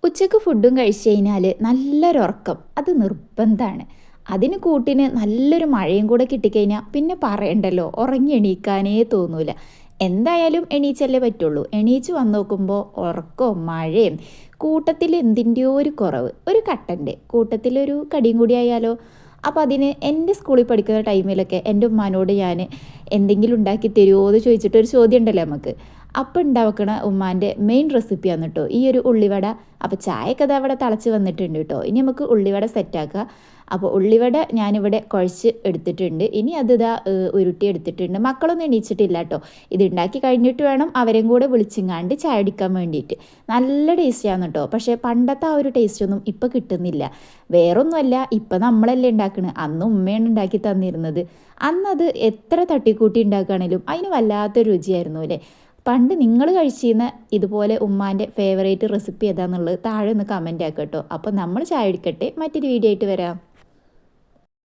ഉച്ചക്ക് ഫുഡും കഴിച്ച് കഴിഞ്ഞാൽ നല്ലൊരുറക്കം അത് നിർബന്ധമാണ്. അതിന് കൂട്ടിന് നല്ലൊരു മഴയും കൂടെ കിട്ടിക്കഴിഞ്ഞാൽ പിന്നെ പറയണ്ടല്ലോ, ഉറങ്ങി എണീക്കാനേ തോന്നൂല. എന്തായാലും എണീച്ചല്ലേ പറ്റുള്ളൂ. എണീച്ച് വന്ന് നോക്കുമ്പോൾ ഉറക്കവും മഴയും കൂട്ടത്തിൽ എന്തിൻ്റെയോ ഒരു കുറവ്, ഒരു കട്ടൻ്റെ കൂട്ടത്തിലൊരു കടിയും കൂടി ആയാലോ. അപ്പോൾ അതിന് എൻ്റെ സ്കൂളിൽ പഠിക്കുന്ന ടൈമിലൊക്കെ എൻ്റെ ഉമ്മാനോട് ഞാൻ എന്തെങ്കിലും ഉണ്ടാക്കി തരുമോ എന്ന് ചോദിച്ചിട്ടൊരു ചോദ്യം ഉണ്ടല്ലോ നമുക്ക്. അപ്പം ഉണ്ടാക്കണ ഉമ്മാൻ്റെ മെയിൻ റെസിപ്പിയാണ് കേട്ടോ ഈ ഒരു ഉള്ളിവട. അപ്പോൾ ചായയൊക്കെ അത് അവിടെ തിളച്ച് വന്നിട്ടുണ്ട് കേട്ടോ. ഇനി നമുക്ക് ഉള്ളിവട സെറ്റാക്കുക. അപ്പോൾ ഉള്ളിവട ഞാനിവിടെ കുഴച്ച് എടുത്തിട്ടുണ്ട്. ഇനി അത് ഇതാ ഉരുട്ടി എടുത്തിട്ടുണ്ട്. മക്കളൊന്നും എണീച്ചിട്ടില്ല കേട്ടോ. ഇത് ഉണ്ടാക്കി കഴിഞ്ഞിട്ട് വേണം അവരെയും കൂടെ വിളിച്ചിങ്ങാണ്ട് ചായ അടിക്കാൻ വേണ്ടിയിട്ട്. നല്ല ടേസ്റ്റിയാണ് കേട്ടോ. പക്ഷേ പണ്ടത്തെ ആ ഒരു ടേസ്റ്റൊന്നും ഇപ്പോൾ കിട്ടുന്നില്ല. വേറൊന്നുമല്ല, ഇപ്പം നമ്മളല്ലേ ഉണ്ടാക്കണത്, അന്ന് ഉമ്മയാണ് ഉണ്ടാക്കി തന്നിരുന്നത്. അന്നത് എത്ര തട്ടിക്കൂട്ടി ഉണ്ടാക്കുകയാണെങ്കിലും അതിന് വല്ലാത്തൊരു രുചിയായിരുന്നു അല്ലേ. പണ്ട് നിങ്ങൾ കഴിച്ചിരുന്ന ഇതുപോലെ ഉമ്മാൻ്റെ ഫേവറേറ്റ് റെസിപ്പി ഏതാണെന്നുള്ളത് താഴെ ഒന്ന് കമൻറ്റ് ആക്കുക കേട്ടോ. അപ്പോൾ നമ്മൾ ചായ അടിക്കട്ടെ, മറ്റൊരു വീഡിയോ ആയിട്ട് വരാം.